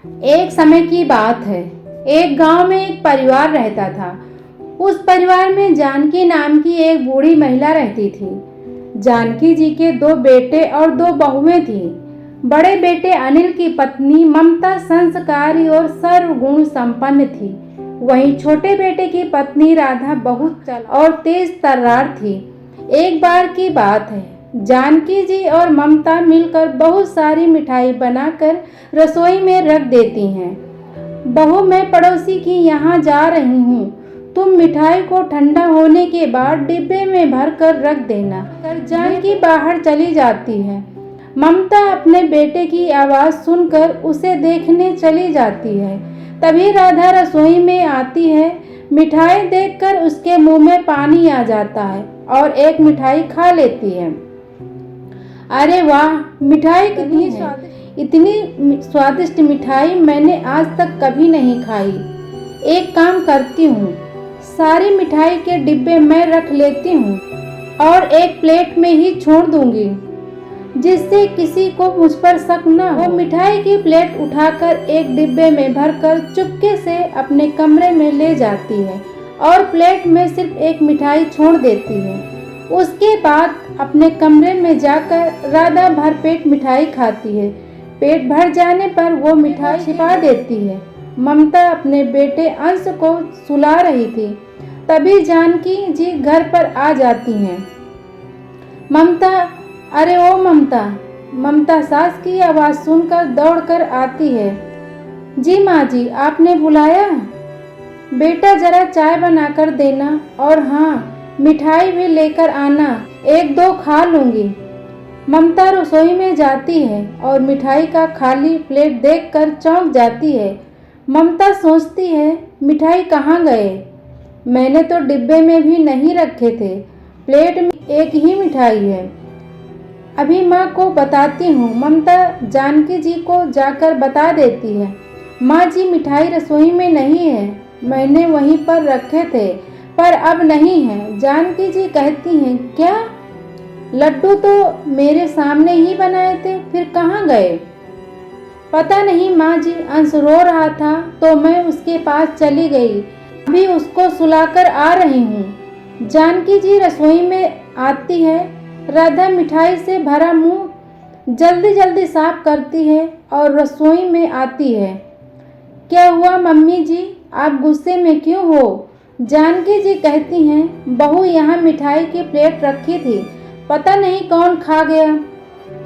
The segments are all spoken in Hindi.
एक समय की बात है। एक गांव में एक परिवार रहता था। उस परिवार में जानकी नाम की एक बूढ़ी महिला रहती थी। जानकी जी के दो बेटे और दो बहुएं थीं। बड़े बेटे अनिल की पत्नी ममता संस्कारी और सर्वगुण संपन्न थी। वहीं छोटे बेटे की पत्नी राधा बहुत चालाक और तेज तर्रार थी। एक बार की बात है, जानकी जी और ममता मिलकर बहुत सारी मिठाई बनाकर रसोई में रख देती हैं। बहू, मैं पड़ोसी की यहाँ जा रही हूँ, तुम मिठाई को ठंडा होने के बाद डिब्बे में भर कर रख देना। जानकी बाहर चली जाती है। ममता अपने बेटे की आवाज़ सुनकर उसे देखने चली जाती है। तभी राधा रसोई में आती है। मिठाई देखकर उसके मुंह में पानी आ जाता है और एक मिठाई खा लेती है। अरे वाह, मिठाई कितनी स्वादिष्ट! इतनी स्वादिष्ट मिठाई मैंने आज तक कभी नहीं खाई। एक काम करती हूँ, सारी मिठाई के डिब्बे मैं रख लेती हूँ और एक प्लेट में ही छोड़ दूंगी, जिससे किसी को मुझ पर शक न हो। वो मिठाई की प्लेट उठाकर एक डिब्बे में भरकर चुपके से अपने कमरे में ले जाती है और प्लेट में सिर्फ एक मिठाई छोड़ देती है। उसके बाद अपने कमरे में जाकर राधा भरपेट मिठाई खाती है। पेट भर जाने पर वो मिठाई छिपा देती है। ममता अपने बेटे अंश को सुला रही थी। तभी जानकी जी घर पर आ जाती हैं। ममता, अरे ओ ममता! ममता सास की आवाज़ सुनकर दौड़कर आती है। जी माँ जी, आपने बुलाया? बेटा जरा चाय बनाकर देना और हाँ, मिठाई भी लेकर आना, एक दो खा लूंगी। ममता रसोई में जाती है और मिठाई का खाली प्लेट देखकर चौंक जाती है। ममता सोचती है, मिठाई कहाँ गए? मैंने तो डिब्बे में भी नहीं रखे थे। प्लेट में एक ही मिठाई है। अभी माँ को बताती हूँ। ममता जानकी जी को जाकर बता देती है। माँ जी, मिठाई रसोई में नहीं है, मैंने वहीं पर रखे थे, पर अब नहीं है। जानकी जी कहती हैं, क्या? लड्डू तो मेरे सामने ही बनाए थे, फिर कहाँ गए? पता नहीं माँ जी, अंश रो रहा था तो मैं उसके पास चली गई, अभी उसको सुलाकर आ रही हूँ। जानकी जी रसोई में आती है। राधा मिठाई से भरा मुंह जल्दी जल्दी साफ करती है और रसोई में आती है। क्या हुआ मम्मी जी, आप गुस्से में क्यों हो? जानकी जी कहती हैं, बहू यहाँ मिठाई की प्लेट रखी थी, पता नहीं कौन खा गया।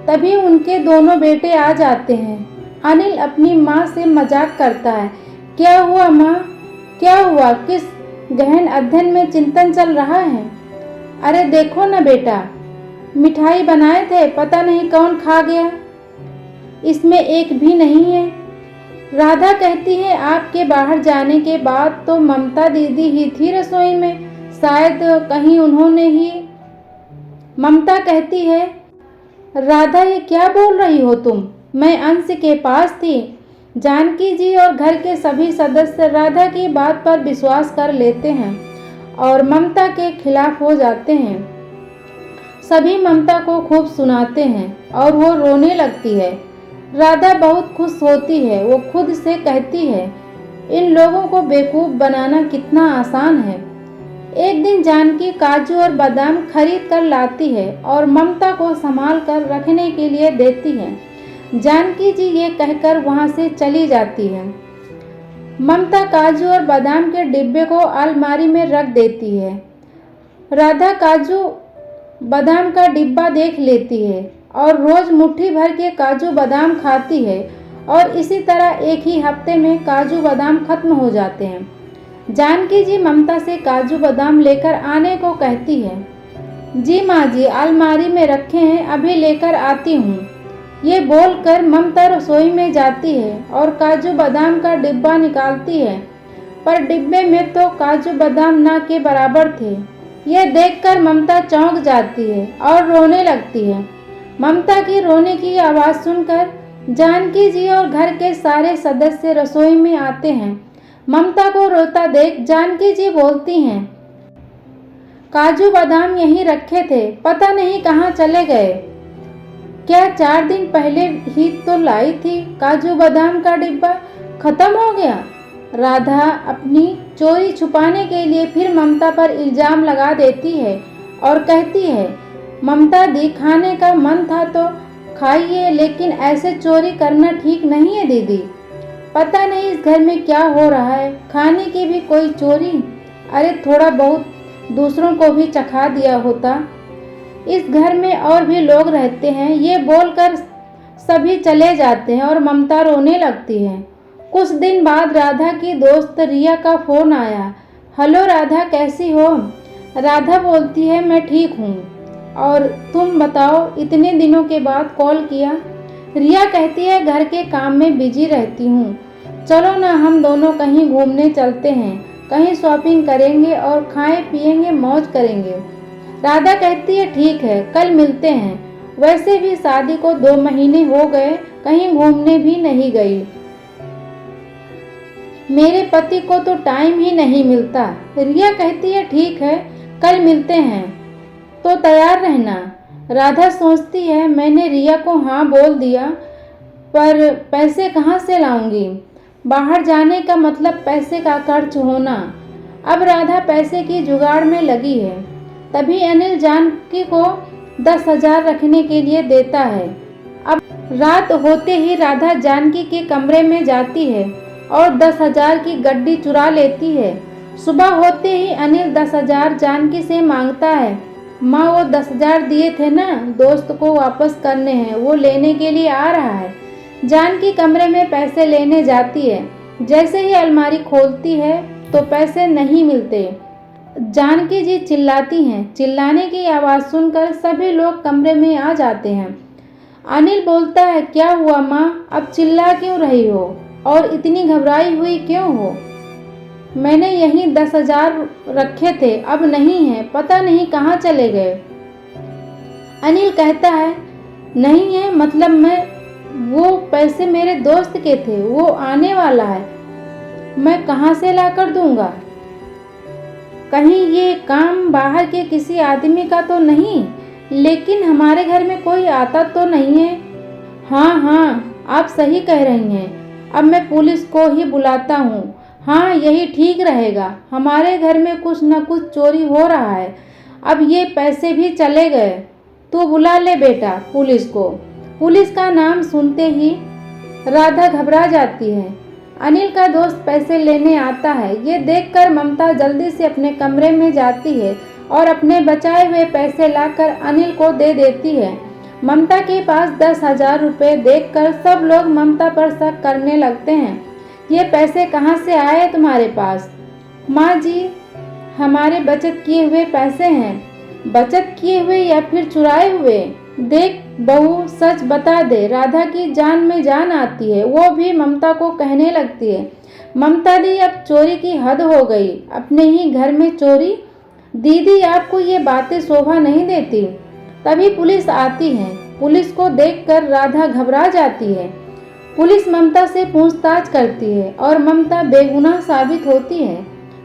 तभी उनके दोनों बेटे आ जाते हैं। अनिल अपनी माँ से मजाक करता है। क्या हुआ माँ, क्या हुआ? किस गहन अध्ययन में चिंतन चल रहा है? अरे देखो ना बेटा, मिठाई बनाए थे, पता नहीं कौन खा गया, इसमें एक भी नहीं है। राधा कहती है, आपके बाहर जाने के बाद तो ममता दीदी ही थी रसोई में, शायद कहीं उन्होंने ही। ममता कहती है, राधा ये क्या बोल रही हो तुम? मैं अंश के पास थी। जानकी जी और घर के सभी सदस्य राधा की बात पर विश्वास कर लेते हैं और ममता के खिलाफ हो जाते हैं। सभी ममता को खूब सुनाते हैं और वो रोने लगती है। राधा बहुत खुश होती है। वो खुद से कहती है, इन लोगों को बेवकूफ़ बनाना कितना आसान है। एक दिन जानकी काजू और बादाम खरीद कर लाती है और ममता को संभाल कर रखने के लिए देती है। जानकी जी ये कहकर वहाँ से चली जाती है। ममता काजू और बादाम के डिब्बे को अलमारी में रख देती है। राधा काजू बादाम का डिब्बा देख लेती है और रोज मुट्ठी भर के काजू बादाम खाती है और इसी तरह एक ही हफ्ते में काजू बादाम खत्म हो जाते हैं। जानकी जी ममता से काजू बादाम लेकर आने को कहती है। जी माँ जी, अलमारी में रखे हैं, अभी लेकर आती हूँ। ये बोलकर ममता रसोई में जाती है और काजू बादाम का डिब्बा निकालती है, पर डिब्बे में तो काजू बादाम ना के बराबर थे। यह देखकर ममता चौंक जाती है और रोने लगती है। ममता की रोने की आवाज़ सुनकर जानकी जी और घर के सारे सदस्य रसोई में आते हैं। ममता को रोता देख जानकी जी बोलती हैं, काजू बादाम यहीं रखे थे, पता नहीं कहाँ चले गए। क्या 4 दिन पहले ही तो लाई थी काजू बादाम का डिब्बा, खत्म हो गया। राधा अपनी चोरी छुपाने के लिए फिर ममता पर इल्जाम लगा देती है और कहती है, ममता दी, खाने का मन था तो खाइए, लेकिन ऐसे चोरी करना ठीक नहीं है दीदी। पता नहीं इस घर में क्या हो रहा है, खाने की भी कोई चोरी। अरे थोड़ा बहुत दूसरों को भी चखा दिया होता। इस घर में और भी लोग रहते हैं। ये बोलकर सभी चले जाते हैं और ममता रोने लगती है। कुछ दिन बाद राधा की दोस्त रिया का फ़ोन आया। हेलो राधा, कैसी हो? राधा बोलती है, मैं ठीक हूँ, और तुम बताओ, इतने दिनों के बाद कॉल किया। रिया कहती है, घर के काम में बिजी रहती हूँ, चलो ना हम दोनों कहीं घूमने चलते हैं, कहीं शॉपिंग करेंगे और खाएं पिएंगे, मौज करेंगे। राधा कहती है, ठीक है, कल मिलते हैं। वैसे भी शादी को 2 महीने हो गए, कहीं घूमने भी नहीं गई। मेरे पति को तो टाइम ही नहीं मिलता। रिया कहती है, ठीक है, कल मिलते हैं, तो तैयार रहना। राधा सोचती है, मैंने रिया को हाँ बोल दिया, पर पैसे कहाँ से लाऊंगी? बाहर जाने का मतलब पैसे का खर्च होना। अब राधा पैसे की जुगाड़ में लगी है। तभी अनिल जानकी को 10,000 रखने के लिए देता है। अब रात होते ही राधा जानकी के कमरे में जाती है और 10,000 की गड्डी चुरा लेती है। सुबह होते ही अनिल 10,000 जानकी से मांगता है। माँ, वो 10,000 दिए थे ना, दोस्त को वापस करने हैं, वो लेने के लिए आ रहा है। जानकी कमरे में पैसे लेने जाती है। जैसे ही अलमारी खोलती है तो पैसे नहीं मिलते। जानकी जी चिल्लाती हैं। चिल्लाने की आवाज़ सुनकर सभी लोग कमरे में आ जाते हैं। अनिल बोलता है, क्या हुआ माँ, अब चिल्ला क्यों रही हो और इतनी घबराई हुई क्यों हो? मैंने यहीं 10,000 रखे थे, अब नहीं है, पता नहीं कहाँ चले गए। अनिल कहता है, नहीं है मतलब वो पैसे मेरे दोस्त के थे, वो आने वाला है, मैं कहाँ से लाकर दूंगा? कहीं ये काम बाहर के किसी आदमी का तो नहीं? लेकिन हमारे घर में कोई आता तो नहीं है। हाँ हाँ, आप सही कह रही हैं, अब मैं पुलिस को ही बुलाता हूँ। हाँ, यही ठीक रहेगा, हमारे घर में कुछ न कुछ चोरी हो रहा है। अब ये पैसे भी चले गए। तू बुला ले बेटा पुलिस को। पुलिस का नाम सुनते ही राधा घबरा जाती है। अनिल का दोस्त पैसे लेने आता है। ये देखकर ममता जल्दी से अपने कमरे में जाती है और अपने बचाए हुए पैसे लाकर अनिल को दे देती है। ममता के पास 10,000 रुपये देखकर सब लोग ममता पर शक करने लगते हैं। ये पैसे कहाँ से आए तुम्हारे पास? माँ जी, हमारे बचत किए हुए पैसे हैं। बचत किए हुए या फिर चुराए हुए? देख बहू, सच बता दे। राधा की जान में जान आती है। वो भी ममता को कहने लगती है, ममता दी, अब चोरी की हद हो गई, अपने ही घर में चोरी। दीदी, आपको ये बातें शोभा नहीं देती। तभी पुलिस आती है। पुलिस को देखकर राधा घबरा जाती है। पुलिस ममता से पूछताछ करती है और ममता बेगुनाह साबित होती है।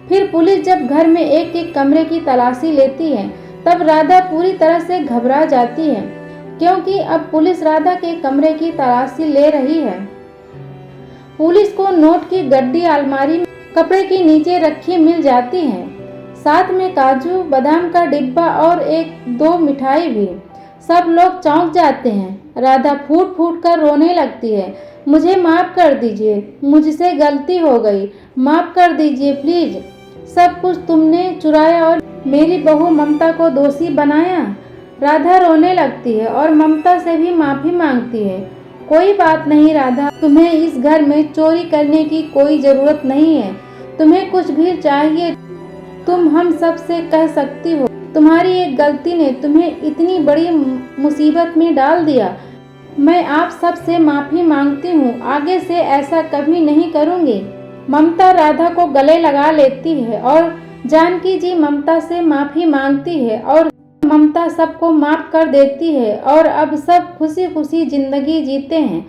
फिर पुलिस जब घर में एक एक कमरे की तलाशी लेती है, तब राधा पूरी तरह से घबरा जाती है, क्योंकि अब पुलिस राधा के कमरे की तलाशी ले रही है। पुलिस को नोट की गड्डी अलमारी में कपड़े के नीचे रखी मिल जाती है, साथ में काजू बादाम का डिब्बा और 1-2 मिठाई भी। सब लोग चौंक जाते हैं। राधा फूट फूट कर रोने लगती है। मुझे माफ़ कर दीजिए, मुझसे गलती हो गई, माफ़ कर दीजिए प्लीज़। सब कुछ तुमने चुराया और मेरी बहू ममता को दोषी बनाया। राधा रोने लगती है और ममता से भी माफ़ी मांगती है। कोई बात नहीं राधा, तुम्हें इस घर में चोरी करने की कोई ज़रूरत नहीं है। तुम्हें कुछ भी चाहिए तुम हम सब से कह सकती हो। तुम्हारी एक गलती ने तुम्हें इतनी बड़ी मुसीबत में डाल दिया। मैं आप सब से माफ़ी मांगती हूँ, आगे से ऐसा कभी नहीं करूँगी। ममता राधा को गले लगा लेती है और जानकी जी ममता से माफ़ी मांगती है और ममता सबको माफ़ कर देती है और अब सब खुशी खुशी जिंदगी जीते हैं।